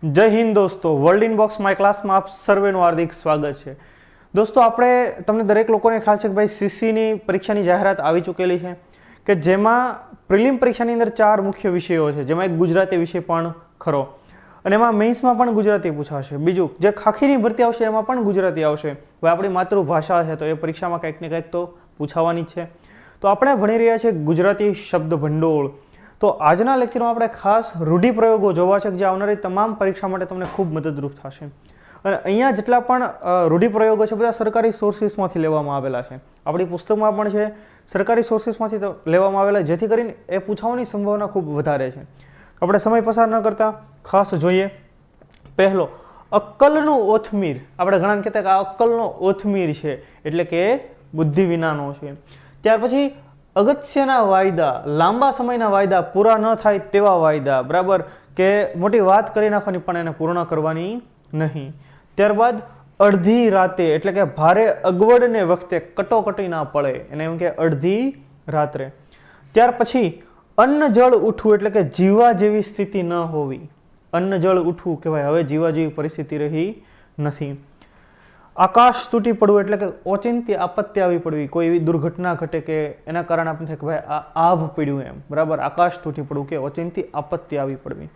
જય હિન્દ દોસ્તો, world in box my ક્લાસમાં આપ સર્વેનું હાર્દિક સ્વાગત છે. દોસ્તો, આપણે તમને દરેક લોકોને ખ્યાલ છે કે ભાઈ સીસીની પરીક્ષાની જાહેરાત આવી ચૂકેલી છે કે જેમાં પ્રિલિમ પરીક્ષાની અંદર 4 મુખ્ય વિષયો છે, જેમાં એક ગુજરાતી વિષય પણ ખરો અને એમાં મેઇન્સમાં પણ ગુજરાતી પૂછાશે. બીજું જે ખાખીની ભરતી આવશે એમાં પણ ગુજરાતી આવશે. હવે આપણી માતૃભાષા છે તો એ પરીક્ષામાં કંઈક ને કંઈક તો પૂછાવાની જ છે. તો આપણે ભણી રહ્યા છીએ ગુજરાતી શબ્દ ભંડોળ. તો આજના લેક્ચરમાં આપણે ખાસ રૂઢિપ્રયોગો જોવા છે જે આવનારી તમામ પરીક્ષા માટે તમને ખૂબ મદદરૂપ થશે. અને અહીંયા જેટલા પણ રૂઢિપ્રયોગો છે બધા સરકારી સોર્સિસમાંથી લેવામાં આવેલા છે. આપણી પુસ્તકમાં પણ છે, સરકારી સોર્સિસમાંથી લેવામાં આવેલા, જેથી કરીને એ પૂછવાની સંભાવના ખૂબ વધારે છે. આપણે સમય પસાર ન કરતા ખાસ જોઈએ. પહેલો, અક્કલનું ઓથમીર. આપણે ઘણા કહેતા કે આ અક્કલનો ઓથમીર છે એટલે કે બુદ્ધિ વિનાનો છે. ત્યાર પછી અગત્યના વાયદા, લાંબા સમયના વાયદા, પૂરા ન થાય તેવા વાયદા, બરાબર, કે મોટી વાત કરી નાખવાની પણ એને પૂર્ણ કરવાની નહીં. ત્યારબાદ અડધી રાતે એટલે કે ભારે અગવડને વખતે કટોકટી ના પડે એને એમ કે અડધી રાત્રે. ત્યાર પછી અન્ન જળ ઉઠવું એટલે કે જીવા જેવી સ્થિતિ ન હોવી. અન્ન જળ ઉઠવું કહેવાય, હવે જીવા જેવી પરિસ્થિતિ રહી નથી. આકાશ તૂટી પડવું એટલે કે ઓચિંતી આપત્તિ આવી પડવી, કોઈ એવી દુર્ઘટના ઘટે કે એના કારણે આપણે થાય કે ભાઈ આ આભ પડ્યું એમ, બરાબર, આકાશ તૂટી પડવું કે ઓચિંતી આપત્તિ આવી પડવી.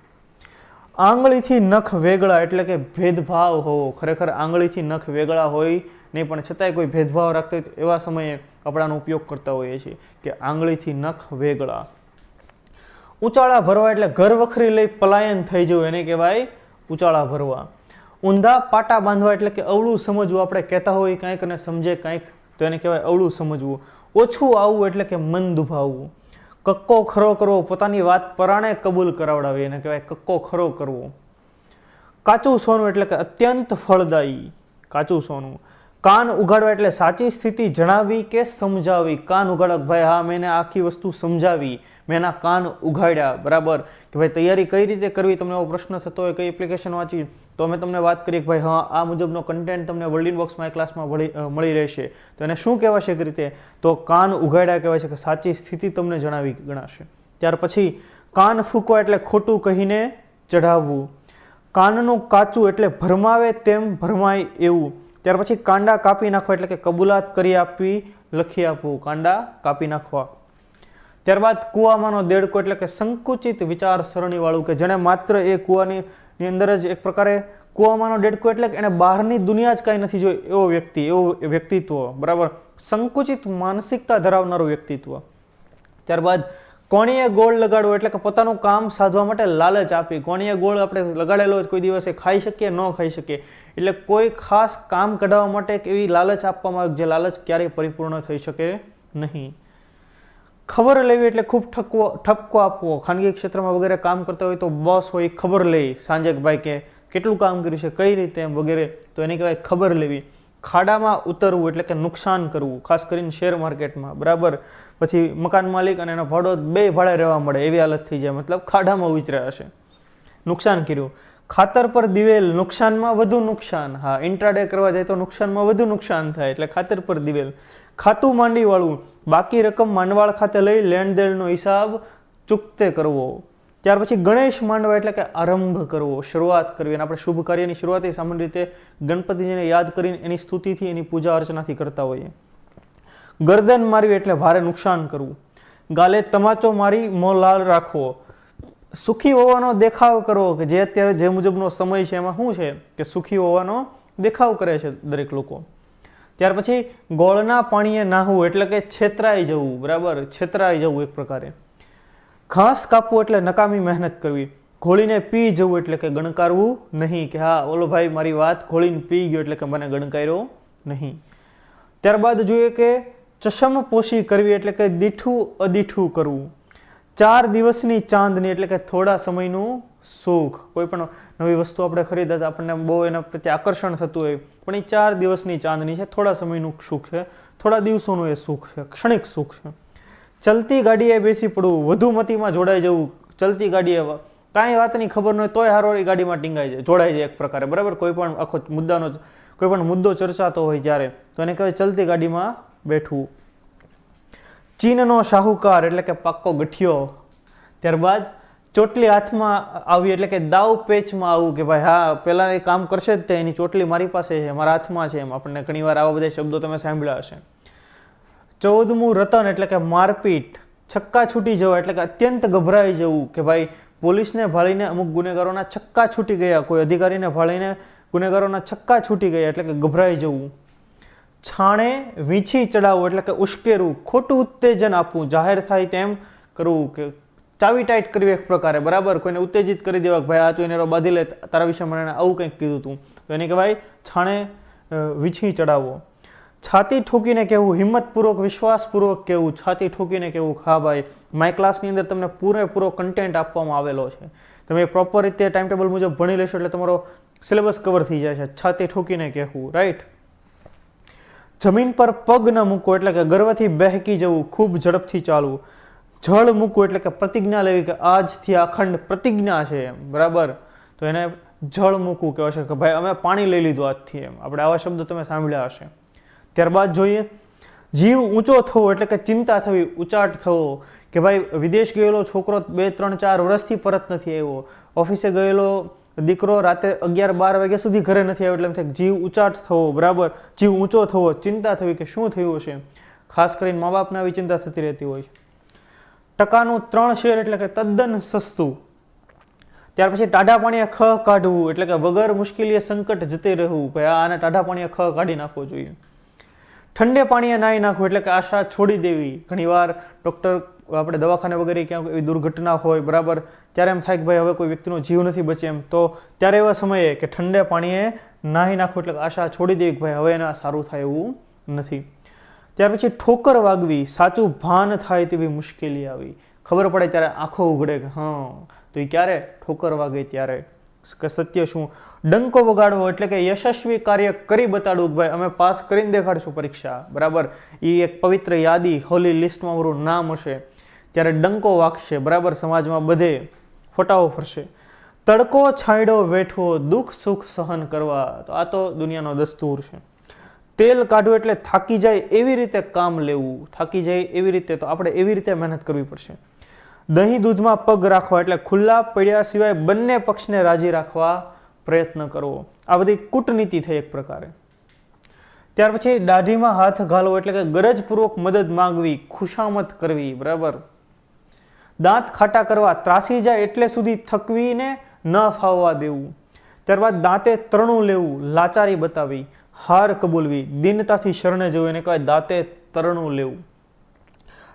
આંગળીથી નખ વેગળા એટલે કે ભેદભાવ હોવો. ખરેખર આંગળીથી નખ વેગળા હોય નહીં પણ છતાંય કોઈ ભેદભાવ રાખતો હોય તો એવા સમયે આપણાનો ઉપયોગ કરતા હોઈએ છીએ કે આંગળીથી નખ વેગળા. ઉચાળા ભરવા એટલે ઘર વખરી લઈ પલાયન થઈ જવું, એને કહેવાય ઉચાળા ભરવા. ઊંધા પાટા બાંધવા એટલે કે અવળું સમજવું. આપણે કહેતા હોય કાંઈક અને સમજે કાંઈક તો એને કહેવાય અવળું સમજવું. ઓછું આવવું એટલે કે મન દુભાવવું. કક્કો ખરો કરવો, પોતાની વાત પરાણે કબૂલ કરાવડાવી, એને કહેવાય કક્કો ખરો કરવો. કાચું સોનું એટલે કે અત્યંત ફળદાયી, કાચું સોનું. કાન ઉઘાડવા એટલે સાચી સ્થિતિ જણાવી કે સમજાવી. કાન ઉઘાડવા, ભાઈ હા મેં આખી વસ્તુ સમજાવી, મેં એના કાન ઉઘાડ્યા, બરાબર, કે ભાઈ તૈયારી કઈ રીતે કરવી, તમને એવો પ્રશ્ન થતો હોય, કઈ એપ્લિકેશન વાંચી તો અમે તમને વાત કરીએ કે ભાઈ હા આ મુજબનો કન્ટેન્ટ તમને વર્લ્ડ ઇન બોક્સ માય ક્લાસમાં મળી રહેશે. તો એને શું કહેવાશે એક રીતે? તો કાન ઉઘાડ્યા કહેવાય છે, કે સાચી સ્થિતિ તમને જણાવી ગણાશે. ત્યાર પછી કાન ફૂંકવા એટલે ખોટું કહીને ચઢાવવું. કાનનું કાચું એટલે ભરમાવે તેમ ભરમાય એવું. ત્યાર પછી કાંડા કાપી નાખવા એટલે કે કબૂલાત કરી આપવી, લખી આપવું, કાંડા કાપી નાખવા. ત્યારબાદ કૂવામાંનો દેડકો એટલે કે સંકુચિત વિચારસરણી વાળું, કે જેણે માત્ર એ કૂવાની અંદર જ એક પ્રકારે કૂવામાંનો દેડકો એટલે કે એને બહારની દુનિયા જ કાંઈ નથી જોઈ એવો વ્યક્તિ, એવું વ્યક્તિત્વ, બરાબર, સંકુચિત માનસિકતા ધરાવનારું વ્યક્તિત્વ. ત્યારબાદ કોણીએ ગોળ લગાડવો એટલે કે પોતાનું કામ સાધવા માટે લાલચ આપી. કોણીએ ગોળ આપણે લગાડેલો કોઈ દિવસે ખાઈ શકીએ ન ખાઈ શકીએ, એટલે કોઈ ખાસ કામ કઢાવવા માટે એવી લાલચ આપવામાં આવે જે લાલચ ક્યારેય પરિપૂર્ણ થઈ શકે નહીં. ખબર લેવી એટલે ખૂબ ઠપકો આપવો. ખાનગી ક્ષેત્રમાં વગેરે કામ કરતા હોય તો બોસ હોય ખબર લે સાંજે કે ભાઈ કે કેટલું કામ કર્યું છે, કઈ રીતે એમ વગેરે, તો એને કહેવાય ખબર લેવી. ખાડામાં ઉતરવું એટલે કે નુકસાન કરવું, ખાસ કરીને શેર માર્કેટમાં, બરાબર. પછી મકાન માલિક અને એનો ભાડો બે ભાડે રહેવા મળે એવી હાલત થઈ જાય, મતલબ ખાડામાં ઉતર્યા હશે, નુકસાન કર્યું. ખાતર પર દિવેલ, નુકસાનમાં વધુ નુકસાન. હા, ઇન્ટ્રાડે કરવા જાય તો નુકસાનમાં વધુ નુકસાન થાય એટલે ખાતર પર દિવેલ. ખાતું માંડી વાળું, બાકી રકમ માંડવાળ ખાતે લઈ લેણ દેણનો હિસાબ ચૂકતે કરવો. ત્યાર પછી ગણેશ માંડવા એટલે કે આરંભ કરવો, શરૂઆત કરવી. અને આપણે શુભ કાર્યની શરૂઆત સામાન્ય રીતે ગણપતિજીને યાદ કરીને એની સ્તુતિથી, એની પૂજા અર્ચનાથી કરતા હોઈએ. ગરદન મારવી એટલે ભારે નુકસાન કરવું. ગાલે તમાચો મારી મોં લાલ રાખવો. સુખી હોવાનો દેખાવ કરવો, કે જે અત્યારે જે મુજબનો સમય છે એમાં શું છે કે સુખી હોવાનો દેખાવ કરે છે દરેક લોકો. ત્યાર પછી ગોળના પાણીએ નાહવું એટલે કે છેતરાઈ જવું, બરાબર, છેતરાઈ જવું એક પ્રકારે. ઘાસ કાપવું એટલે નકામી મહેનત કરવી. ઘોળીને પી જવું એટલે કે ગણકારવું નહીં, કે હા ઓલો ભાઈ મારી વાત ઘોળીને પી ગયો એટલે કે મને ગણકાર્યો નહીં. ત્યારબાદ જોઈએ કે ચશમ પોશી કરવી એટલે કે દીઠું અદીઠું કરવું. 4 દિવસની ચાંદની એટલે કે થોડા સમયનું સુખ. કોઈ પણ નવી વસ્તુ આપણે ખરીદતા આપણને બહુ એના પ્રત્યે આકર્ષણ થતું હોય, પણ એ 4 દિવસની ચાંદની છે, થોડા સમયનું સુખ છે, થોડા દિવસોનું એ સુખ છે, ક્ષણિક સુખ છે. ચલતી ગાડીએ બેસી પડવું, વધુ મતીમાં જોડાઈ જવું. ચલતી ગાડીએ કાંઈ વાતની ખબર ન હોય તોય હારો એ ગાડીમાં ટીંગાઈ જાય, જોડાઈ જાય એક પ્રકારે, બરાબર. કોઈ પણ આખો મુદ્દાનો કોઈ પણ મુદ્દો ચર્ચાતો હોય જ્યારે તો એને કહેવાય ચલતી ગાડીમાં બેઠવું. ચીનનો શાહુકાર એટલે કે પાક્કો ગઠિયો. ત્યારબાદ ચોટલી હાથમાં આવી એટલે કે દાવ પેચમાં આવું કે ભાઈ હા પેલા એ કામ કરશે જ તે, એની ચોટલી મારી પાસે છે, મારા હાથમાં છે. એમ આપણને ઘણીવાર આવા બધા શબ્દો તમે સાંભળ્યા હશે. 14મું રતન એટલે કે મારપીટ. છક્કા છૂટી જવા એટલે કે અત્યંત ગભરાઈ જવું કે ભાઈ પોલીસને ભાળીને અમુક ગુનેગારોના છક્કા છૂટી ગયા, કોઈ અધિકારીને ભાળીને ગુનેગારોના છક્કા છૂટી ગયા એટલે કે ગભરાઈ જવું. છાણે વીંછી ચડાવવું એટલે કે ઉશ્કેરવું, ખોટું ઉત્તેજન આપવું, જાહેર થાય તેમ કરવું કે ચાવી ટાઈટ કરવી એક પ્રકારે, બરાબર. કોઈને ઉત્તેજિત કરી દેવા કે ભાઈ આ તું એને બાંધી લે, તારા વિશે મને આવું કંઈક કીધું તું, તો એને કહેવાય છાણે વીંછી ચડાવવો. છાતી ઠોકીને કહેવું, હિંમતપૂર્વક વિશ્વાસપૂર્વક કહેવું, છાતી ઠોકીને કહેવું હા ભાઈ માય ક્લાસની અંદર તમને પૂરેપૂરો કન્ટેન્ટ આપવામાં આવેલો છે, તમે પ્રોપર રીતે ટાઈમ ટેબલ મુજબ ભણી લેશો એટલે તમારો સિલેબસ કવર થઈ જાય છે. છાતી ઠોકીને કહેવું, રાઈટ. જમીન પર પગ ન મૂકવો એટલે કે ગર્વથી બહેકી જવું, ખૂબ ઝડપથી ચાલવું. જળ મૂકવું એટલે કે પ્રતિજ્ઞા લેવી કે આજથી અખંડ પ્રતિજ્ઞા છે એમ, બરાબર. તો એને જળ મૂકવું કહેવાય છે કે ભાઈ અમે પાણી લઈ લીધું આજથી એમ. આપણે આવા શબ્દો તમે સાંભળ્યા હશે. ત્યારબાદ જોઈએ જીવ ઊંચો થવો એટલે કે ચિંતા થવી, ઉચાટ થવો કે ભાઈ વિદેશ ગયેલો છોકરો 2, 3, 4 વર્ષથી પરત નથી આવ્યો, ઓફિસે ગયેલો દીકરો રાતે 11-12 વાગ્યા સુધી ઘરે નથી આવ્યો, એટલે એમ થાય જીવ ઉચાટ થવો, બરાબર. જીવ ઊંચો થવો, ચિંતા થવી કે શું થયું હશે. ખાસ કરીને મા બાપને આવી ચિંતા થતી રહેતી હોય છે. ટકાનું 3 શેર એટલે કે તદ્દન સસ્તું. ત્યાર પછી ટાઢા પાણીએ ખ કાઢવું એટલે કે વગર મુશ્કેલીએ સંકટ જતે રહેવું, ભાઈ આને ટાઢા પાણીએ ખ કાઢી નાખવો જોઈએ. ઠંડે પાણીએ નાહી નાખવું એટલે કે આશા છોડી દેવી. ઘણીવાર ડૉક્ટર આપણે દવાખાને વગેરે ક્યાંક એવી દુર્ઘટના હોય, બરાબર, ત્યારે એમ થાય કે ભાઈ હવે કોઈ વ્યક્તિનો જીવ નથી બચે એમ, તો ત્યારે એવા સમયે કે ઠંડે પાણીએ નાહી નાખવું એટલે કે આશા છોડી દેવી કે ભાઈ હવે એને સારું થાય એવું નથી. ત્યાર પછી ઠોકર વાગવી, સાચું ભાન થાય તેવી મુશ્કેલી આવી, ખબર પડે ત્યારે આંખો ઉઘડે કે હા, તો એ ક્યારે ઠોકર વાગે ત્યારે કે સત્ય શું. ડંકો વગાડવો એટલે કે યશસ્વી કાર્ય કરી બતાડવું કે ભાઈ અમે પાસ કરીને દેખાડશું પરીક્ષા, બરાબર. એ એક પવિત્ર યાદી હોલી લિસ્ટમાં મારું નામ હશે ત્યારે ડંકો વાગશે, બરાબર. સમાજમાં બધે ફોટાઓ ફરશે. તડકો છાંયડો વેઠવો, દુઃખ સુખ સહન કરવા, તો આ તો દુનિયાનો દસ્તુર છે. તેલ કાઢવું એટલે થાકી જાય એવી રીતે કામ લેવું, થાકી જાય એવી રીતે, તો આપણે એવી રીતે મહેનત કરવી પડશે. દહીં દૂધમાં પગ રાખવા એટલે ખુલ્લા પડ્યા સિવાય બંને પક્ષને રાજી રાખવા પ્રયત્ન કરવો. આ બધી કૂટનીતિ થઈ એક પ્રકારે. ત્યાર પછી દાઢીમાં હાથ ઘાલવો એટલે કે ગરજપૂર્વક મદદ માંગવી, ખુશામત કરવી, બરાબર. દાંત ખાટા કરવા, ત્રાસી જાય એટલે સુધી થકવીને ન ફાવવા દેવું. ત્યારબાદ દાંતે તરણું લેવું, લાચારી બતાવી, હાર કબૂલવી, દીનતાથી શરણે જવું, એને કહેવાય દાંતે તરણું લેવું.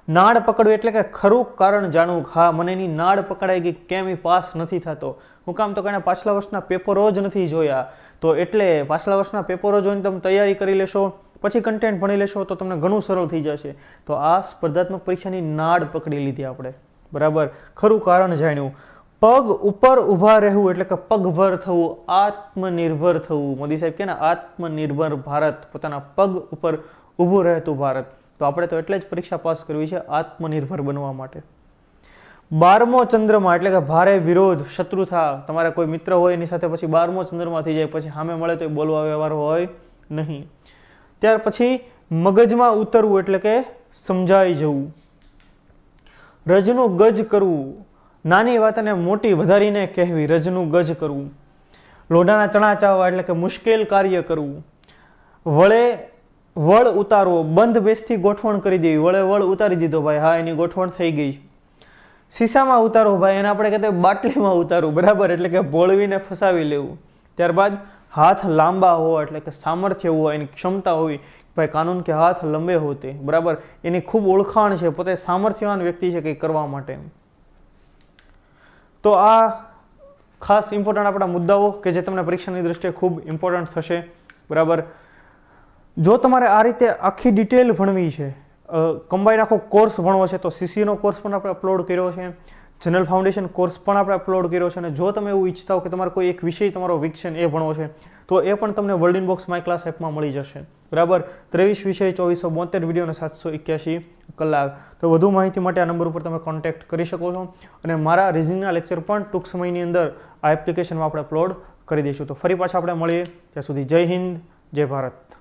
નાળ પકડવી એટલે કે ખરું કારણ જાણવું, હા મને એની નાળ પકડાઈ ગઈ, કેમ એ પાસ નથી થતો, હું કામ તો કે પાછલા વર્ષના પેપરો જ નથી જોયા, તો એટલે પાછલા વર્ષના પેપરો જોઈને તમે તૈયારી કરી લેશો, પછી કન્ટેન્ટ ભણી લેશો તો તમને ઘણું સરળ થઈ જશે. તો આ સ્પર્ધાત્મક પરીક્ષાની નાળ પકડી લીધી આપણે, બરાબર. ખરું કારણ જાણ્યું. પગ ઉપર ઊભા રહેવું એટલે કે પગભર થવું, આત્મનિર્ભર થવું. મોદી સાહેબ કે ને આત્મનિર્ભર ભારત, પોતાના પગ ઉપર ઊભું રહેતું ભારત. તો આપણે તો એટલે જ પરીક્ષા પાસ કરવી છે, આત્મનિર્ભર બનવા માટે. 12મો ચંદ્રમાં એટલે કે ભારે વિરોધ, શત્રુતા. તમારે કોઈ મિત્ર હોય એની સાથે પછી 12મો ચંદ્રમાં થઈ જાય, પછી સામે મળે તો બોલવા વ્યવહાર હોય નહીં. ત્યાર પછી મગજમાં ઉતરવું એટલે કે સમજાઈ જવું. રજનું ગજ કરવું, નાની વાતને મોટી વધારીને કહેવી, રજનું ગજ કરવું. લોઢાના ચણા ચાવવા એટલે કે મુશ્કેલ કાર્ય કરવું. વળ ઉતારવો, બંધ બેસથી ગોઠવણ કરી દેવી, વળ ઉતારી દીધો ભાઈ, હા એની ગોઠવણ થઈ ગઈ. શીશામાં ઉતારવું, ભાઈ એને આપણે કહેતા બાટલીમાં ઉતારવું, બરાબર, એટલે કે બોળવીને ફસાવી લેવું. ત્યારબાદ હાથ લાંબા હોવા એટલે કે સામર્થ્ય હોવા, એની ક્ષમતા હોવી, ભાઈ કાનૂન કે હાથ લંબે હોતે, બરાબર, એની ખૂબ ઓળખાણ છે, પોતે સામર્થ્યવાન વ્યક્તિ છે કંઈક કરવા માટે. તો આ ખાસ ઇમ્પોર્ટન્ટ આપણા મુદ્દાઓ કે જે તમને પરીક્ષાની દ્રષ્ટિએ ખૂબ ઇમ્પોર્ટન્ટ થશે, બરાબર. જો તમારે આ રીતે આખી ડિટેલ ભણવી છે, કમ્બાઈન આખો કોર્સ ભણવો છે, તો સીસીનો કોર્સ પણ આપણે અપલોડ કર્યો છે, જનરલ ફાઉન્ડેશન કોર્સ પણ આપણે અપલોડ કર્યો છે. અને જો તમે એવું ઈચ્છતા હો કે તમારે કોઈ એક વિષય તમારો વીક છે એ ભણવો છે, તો એ પણ તમને world in box my class એપમાં મળી જશે, બરાબર. 23 વિષય, 2472 વિડીયો અને 781 કલાક. તો વધુ માહિતી માટે આ નંબર ઉપર તમે કોન્ટેક્ટ કરી શકો છો. અને મારા રિઝનિંગના લેક્ચર પણ ટૂંક સમયની અંદર આ એપ્લિકેશનમાં આપણે અપલોડ કરી દઈશું. તો ફરી પાછા આપણે મળીએ, ત્યાં સુધી જય હિન્દ, જય ભારત.